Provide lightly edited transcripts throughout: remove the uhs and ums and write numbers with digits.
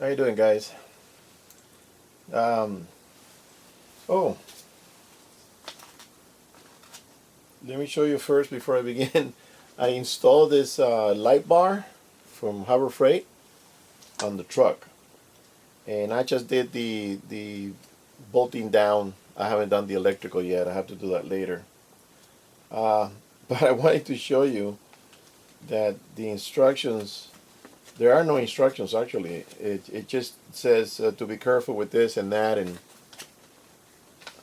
How you doing, guys? Um, oh, let me show you first before I begin. I installed this light bar from Harbor Freight on the truck, and I just did the bolting down. I haven't done the electrical yet. I have to do that later. Uh, but I wanted to show you that the instructions. There are no instructions actually. It just says to be careful with this and that, and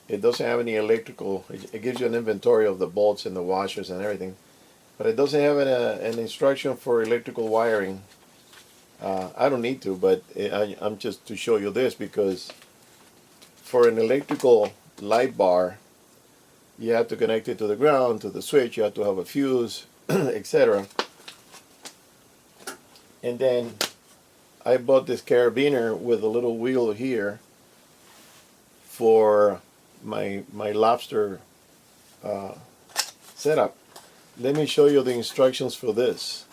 it doesn't have any electrical. It gives you an inventory of the bolts and the washers and everything, but it doesn't have an instruction for electrical wiring. I don't need to, but I'm just to show you this because for an electrical light bar, you have to connect it to the ground, to the switch. You have to have a fuse, etc. And then I bought this carabiner with a little wheel here for my lobster setup. Let me show you the instructions for this.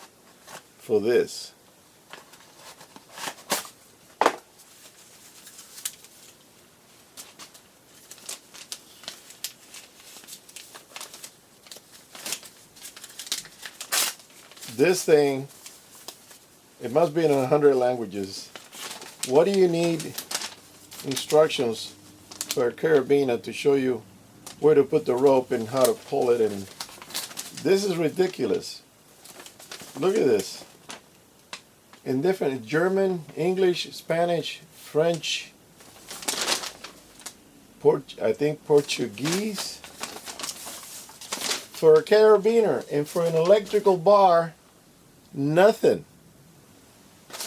This thing, it must be in 100 languages. What do you need instructions for a carabiner to show you where to put the rope and how to pull it? And this is ridiculous. Look at this. In different German, English, Spanish, French, I think Portuguese. For a carabiner and for an electrical bar, nothing.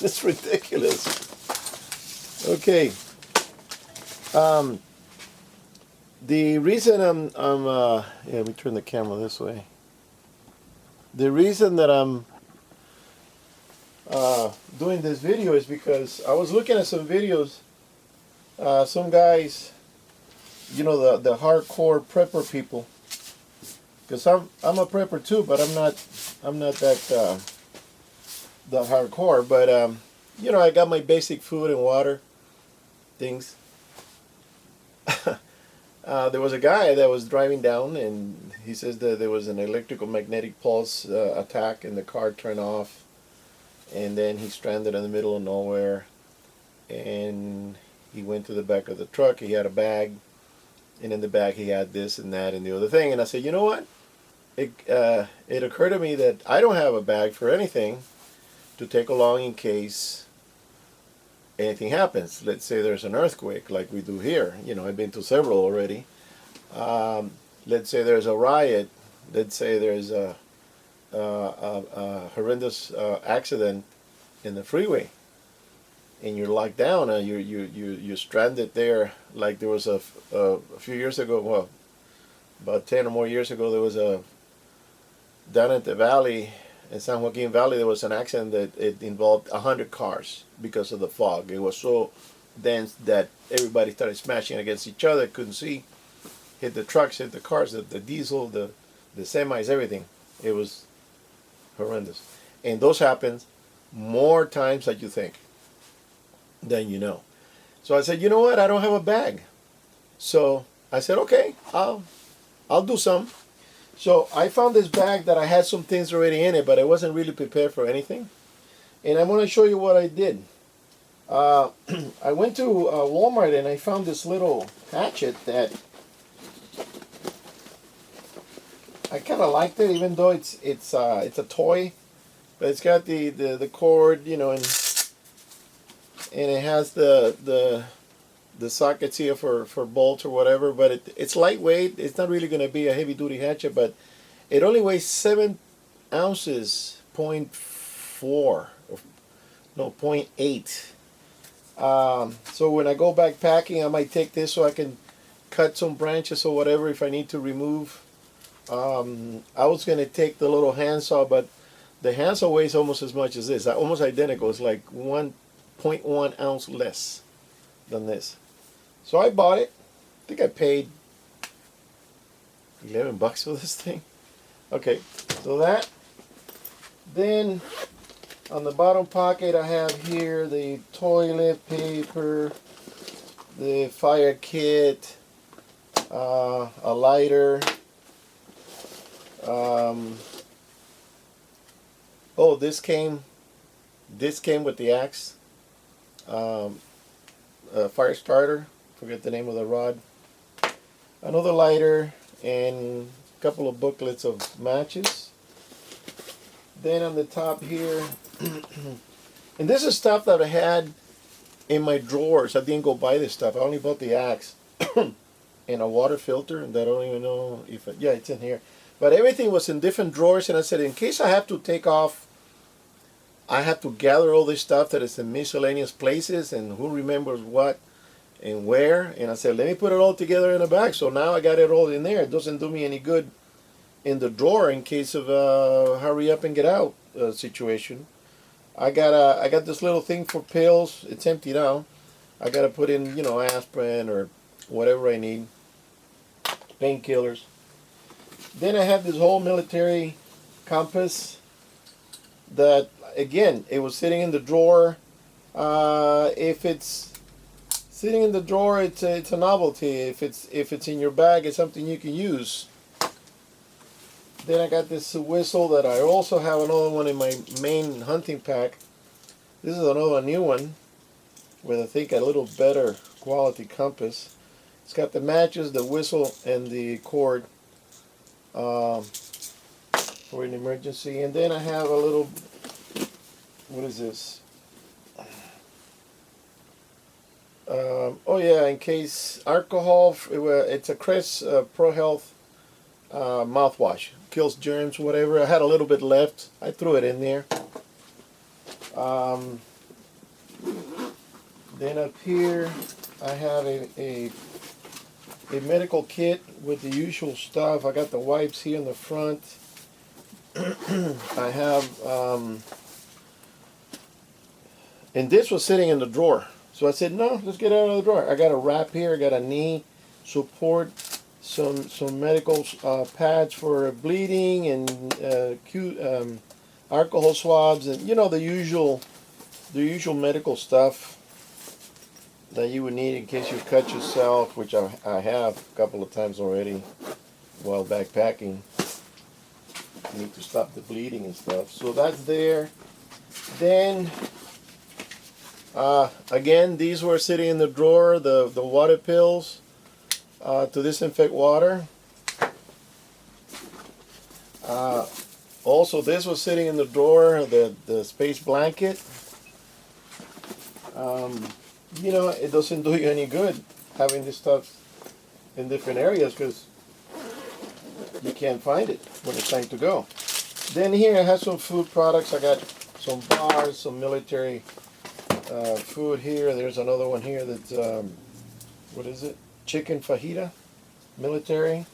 It's ridiculous. Okay. The reason let me turn the camera this way. The reason that I'm doing this video is because I was looking at some videos. Some guys, you know, the hardcore prepper people. Because I'm a prepper too, but I'm not that hardcore. But you know, I got my basic food and water things. There was a guy that was driving down, and he says that there was an electrical magnetic pulse attack, and the car turned off, and then he stranded in the middle of nowhere, and he went to the back of the truck. He had a bag, and in the bag he had this and that and the other thing. And I said, you know what? It occurred to me that I don't have a bag for anything to take along in case anything happens. Let's say there's an earthquake like we do here. You know, I've been to several already. Let's say there's a riot. Let's say there's a horrendous accident in the freeway, and you're locked down. You're stranded there. Like there was a few years ago. Well, about 10 or more years ago, there was down at the valley, in San Joaquin Valley, there was an accident that it involved 100 cars because of the fog. It was so dense that everybody started smashing against each other, couldn't see, hit the trucks, hit the cars, the diesel, the semis, everything. It was horrendous. And those happen more times than you think, than you know. So I said, you know what, I don't have a bag. So I said, okay, I'll do some. So I found this bag that I had some things already in it, but I wasn't really prepared for anything. And I'm going to show you what I did. I went to Walmart and I found this little hatchet that I kind of liked it, even though it's a toy, but it's got the cord, you know, and it has the sockets here for bolts or whatever, but it's lightweight. It's not really going to be a heavy duty hatchet, but it only weighs 7 ounces, 0.4, no, 0.8. So when I go back packing, I might take this so I can cut some branches or whatever if I need to remove. I was going to take the little handsaw, but the handsaw weighs almost as much as this, almost identical. It's like 1.1 ounce less than this. So I bought it. I think I paid $11 for this thing. Okay, so that. Then On the bottom pocket, I have here the toilet paper, the fire kit, a lighter. Oh, this came with the axe. A fire starter. Forget the name of the rod. Another lighter and a couple of booklets of matches. Then on the top here, and this is stuff that I had in my drawers. I didn't go buy this stuff. I only bought the axe and a water filter, and I don't even know if yeah, it's in here. But everything was in different drawers, and I said, in case I have to take off, I have to gather all this stuff that is in miscellaneous places, and who remembers what and where. And I said, let me put it all together in a bag. So now I got it all in there. It doesn't do me any good in the drawer in case of hurry up and get out situation. I got this little thing for pills. It's empty now. I got to put in, you know, aspirin or whatever I need, painkillers. Then I have this whole military compass that, again, it was sitting in the drawer. If it's sitting in the drawer, it's a novelty. If it's in your bag, it's something you can use. Then I got this whistle that I also have another one in my main hunting pack. This is another new one with, I think, a little better quality compass. It's got the matches, the whistle, and the cord for an emergency. And then I have a little, what is this? Oh yeah, in case alcohol, it's a Crest Pro Health mouthwash. Kills germs, whatever. I had a little bit left. I threw it in there. Then up here, I have a medical kit with the usual stuff. I got the wipes here in the front. I have, and this was sitting in the drawer. So I said, no, let's get it out of the drawer. I got a wrap here. I got a knee support, some medical pads for bleeding, and alcohol swabs, and you know, the usual medical stuff that you would need in case you cut yourself, which I have a couple of times already while backpacking. You need to stop the bleeding and stuff. So that's there. Then again, these were sitting in the drawer, the water pills to disinfect water. Also, this was sitting in the drawer, the space blanket. You know, it doesn't do you any good having this stuff in different areas because you can't find it when it's time to go. Then here I have some food products. I got some bars, some military food here. There's another one here that's, what is it? Chicken fajita, military.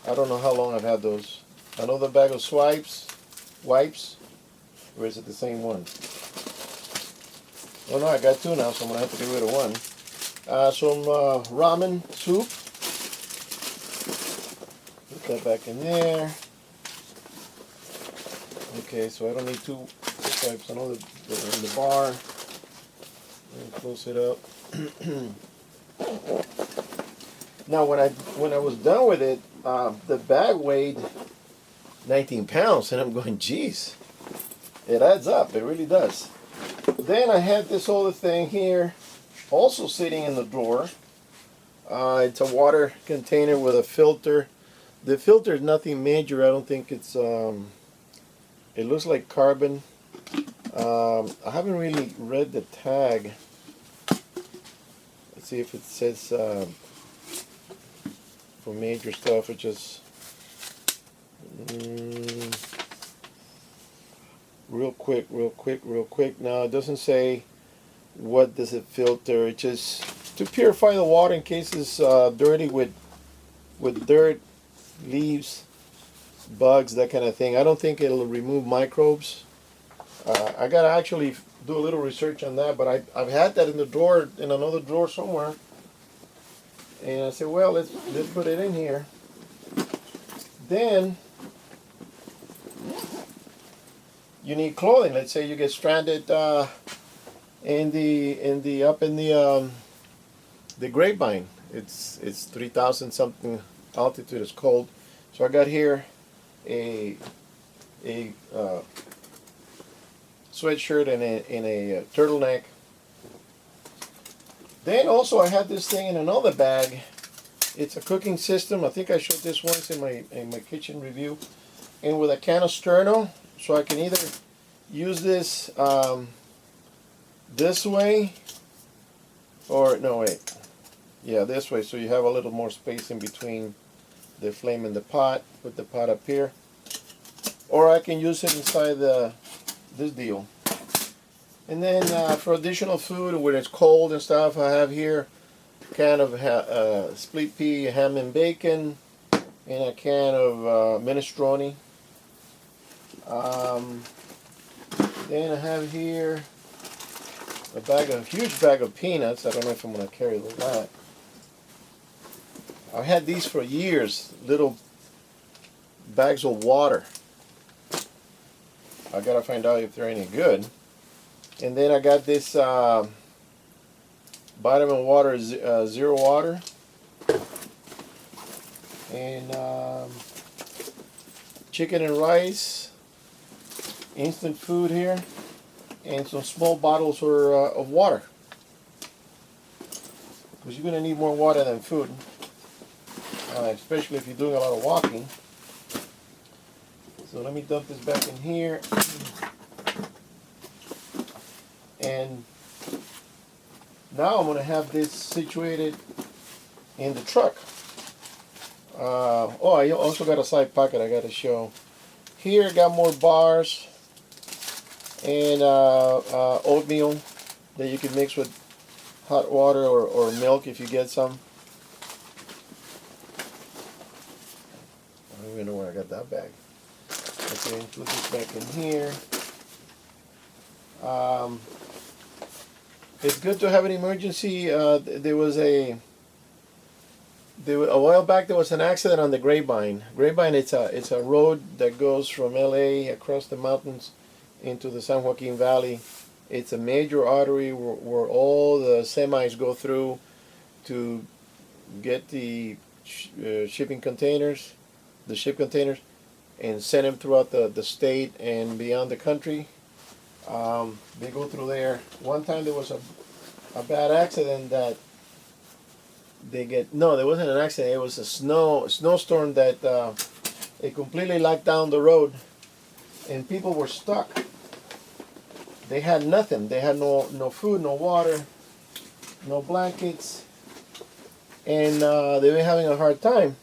I don't know how long I've had those. Another bag of wipes, or is it the same one? Oh no, I got two now, so I'm going to have to get rid of one. Some ramen soup. Put that back in there. Okay, so I don't need two wipes. I know they're in the bar. And close it up. Now, when I was done with it, the bag weighed 19 pounds, and I'm going, geez, it adds up. It really does. Then I had this other thing here, also sitting in the drawer. It's a water container with a filter. The filter is nothing major. I don't think it's. It looks like carbon. I haven't really read the tag. Let's see if it says for major stuff, which is real quick. Now it doesn't say what does it filter. It's just to purify the water in case it's dirty with dirt, leaves, bugs, that kind of thing. I don't think it'll remove microbes. I gotta actually do a little research on that, but I've had that in the drawer, in another drawer somewhere, and I said, well, let's put it in here. Then you need clothing. Let's say you get stranded the Grapevine. It's 3,000 something altitude. It's cold, so I got here a sweatshirt and a turtleneck. Then also I had this thing in another bag. It's a cooking system. I think I showed this once in my kitchen review. And with a can of Sterno, so I can either use this this way, or no wait, yeah, this way. So you have a little more space in between the flame and the pot. Put the pot up here, or I can use it inside this deal. And then for additional food, when it's cold and stuff, I have here a can of split pea ham and bacon, and a can of minestrone. Then I have here a huge bag of peanuts. I don't know if I'm going to carry that. I've had these for years, little bags of water. I gotta find out if they're any good. And then I got this vitamin water, zero water, and chicken and rice, instant food here, and some small bottles of water, because you're gonna need more water than food, especially if you're doing a lot of walking. So let me dump this back in here. And now I'm going to have this situated in the truck. Oh, I also got a side pocket I got to show. Here I got more bars and oatmeal that you can mix with hot water or milk if you get some. I don't even know where I got that bag. Okay, put this back in here. It's good to have an emergency. There was a while back there was an accident on the Grapevine. Grapevine, it's a road that goes from LA across the mountains into the San Joaquin Valley. It's a major artery where all the semis go through to get the shipping containers, and send them throughout the state and beyond the country. They go through there. One time there was a bad accident that there wasn't an accident, it was a snowstorm that it completely locked down the road and people were stuck. They had nothing. They had no food, no water, no blankets, and they were having a hard time.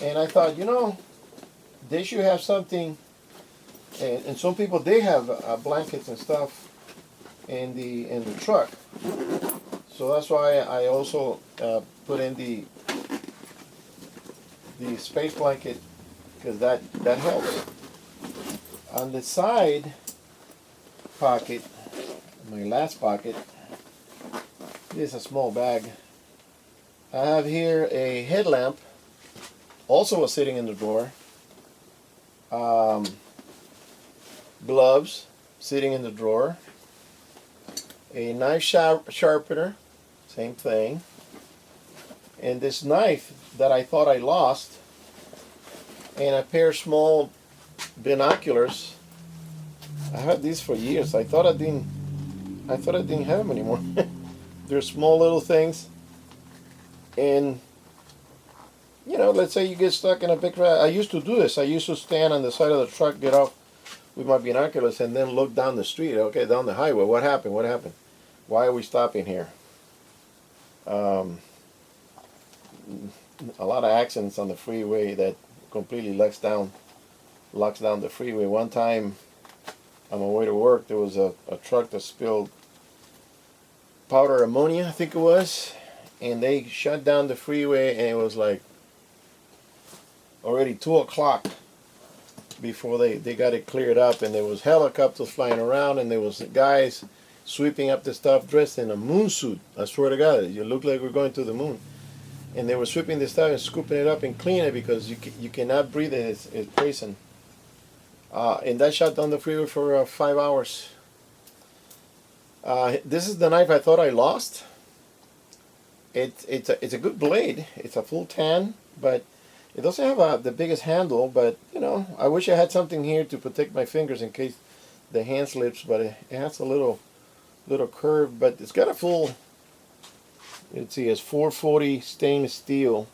And I thought, they should have something. And some people, they have blankets and stuff in the truck. So that's why I also put in the space blanket, because that helps. On the side pocket, my last pocket, this is a small bag. I have here a headlamp, also was sitting in the drawer. Gloves sitting in the drawer, a knife sharpener, same thing, and this knife that I thought I lost, and a pair of small binoculars. I had these for years. I thought I didn't have them anymore. They're small little things, and let's say you get stuck in a big I used to do this. I used to stand on the side of the truck, get off with my binoculars, and then look down the street. Okay, down the highway. What happened? Why are we stopping here? A lot of accidents on the freeway that completely locks down the freeway. One time on my way to work, there was a truck that spilled powder ammonia, I think it was, and they shut down the freeway, and it was like already 2 o'clock before they got it cleared up, and there was helicopters flying around, and there was guys sweeping up the stuff dressed in a moon suit. I swear to God, you look like we're going to the moon. And they were sweeping the stuff and scooping it up and cleaning it, because you cannot breathe it. It's poison. And that shut down the freeway for 5 hours. This is the knife I thought I lost. It's a good blade. It's a full tan, but it doesn't have the biggest handle. But you know, I wish I had something here to protect my fingers in case the hand slips. But it has a little curve. But it's got a full. Let's see, it's 440 stainless steel,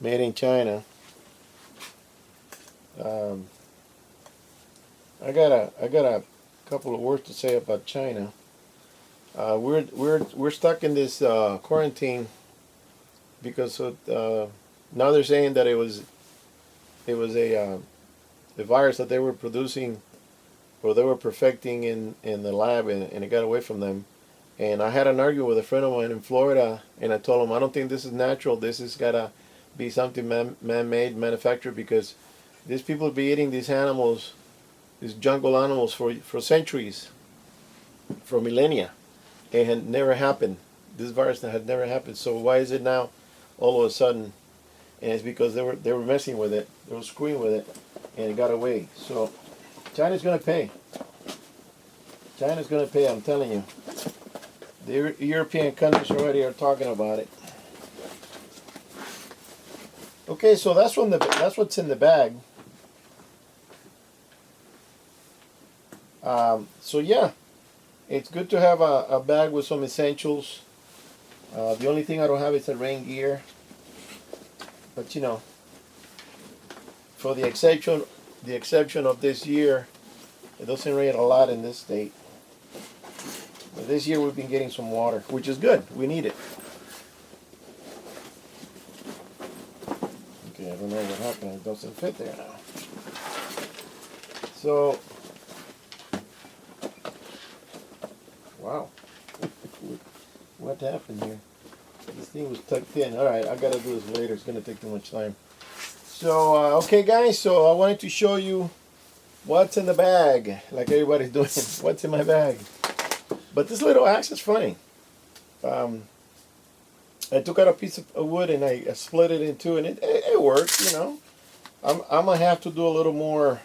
made in China. I got a couple of words to say about China. We're stuck in this quarantine because now they're saying that it was a virus that they were producing or they were perfecting in the lab, and it got away from them. And I had an argument with a friend of mine in Florida, and I told him I don't think this is natural. This has gotta be something man-made, manufactured, because these people be eating these animals, these jungle animals, for centuries, for millennia. It had never happened. This virus had never happened. So why is it now all of a sudden? And it's because they were messing with it. They were screwing with it, and it got away. So China's gonna pay. China's gonna pay. I'm telling you. The European countries already are talking about it. Okay, so that's what's in the bag. So yeah, it's good to have a bag with some essentials. The only thing I don't have is a rain gear. But you know, for the exception of this year, it doesn't rain a lot in this state. But this year we've been getting some water, which is good. We need it. Okay, I don't know what happened. It doesn't fit there now. So, wow. What happened here? This thing was tucked in. All right, I gotta do this later. It's gonna take too much time. So, okay, guys. So I wanted to show you what's in the bag, like everybody's doing. What's in my bag? But this little axe is funny. I took out a piece of wood and I split it in two, and it worked. You know, I'm gonna have to do a little more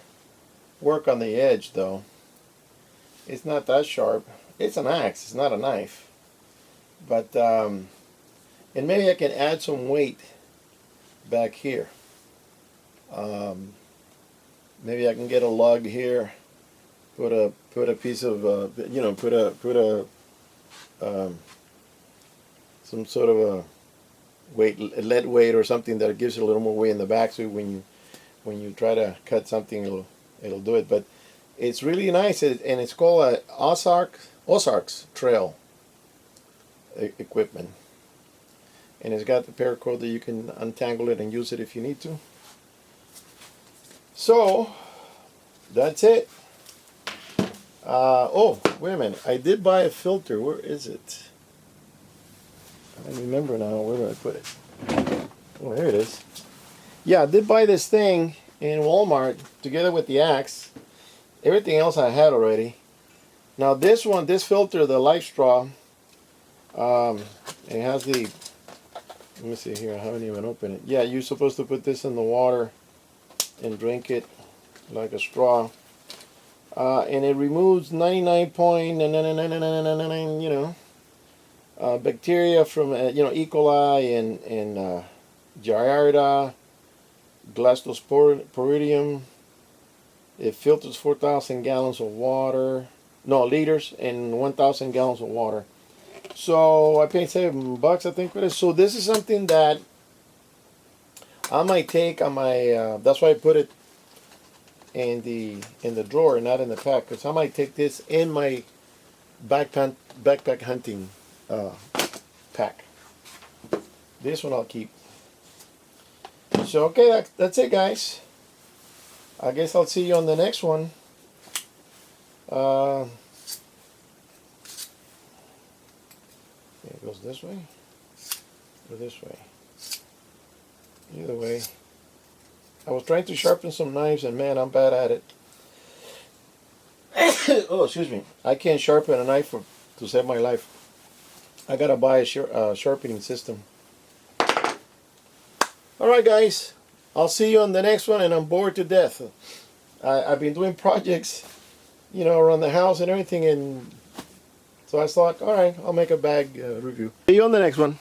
work on the edge, though. It's not that sharp. It's an axe. It's not a knife. But and maybe I can add some weight back here. Maybe I can get a lug here. Put a piece of you know, put a some sort of a weight, lead weight or something that gives you a little more weight in the back, so when you try to cut something, it'll do it. But it's really nice, and it's called a Ozarks Trail equipment, and it's got the paracord that you can untangle it and use it if you need to. So that's it. Oh, wait a minute. I did buy a filter. Where is it? I don't remember now. Where did I put it? Oh, there it is. Yeah, I did buy this thing in Walmart together with the axe. Everything else I had already. Now this one, this filter, the Life Straw, it has the, let me see here, I haven't even opened it. Yeah, you're supposed to put this in the water and drink it like a straw. And it removes 99.999, you know, bacteria from, you know, E. coli and Giardia, Glasgosporidium. It filters 4,000 gallons of water, no, liters, and 1,000 gallons of water. So I paid $7, I think, for this. So this is something that I might take on my, that's why I put it in the drawer, not in the pack, because I might take this in my backpack hunting pack. This one I'll keep. So okay, that's it, guys. I guess I'll see you on the next one. It goes this way or this way. Either way. I was trying to sharpen some knives, and man, I'm bad at it. Oh, excuse me. I can't sharpen a knife to save my life. I gotta buy a sharpening system. Alright, guys. I'll see you on the next one, and I'm bored to death. I've been doing projects, around the house and everything, and so I thought, all right, I'll make a bag review. See you on the next one.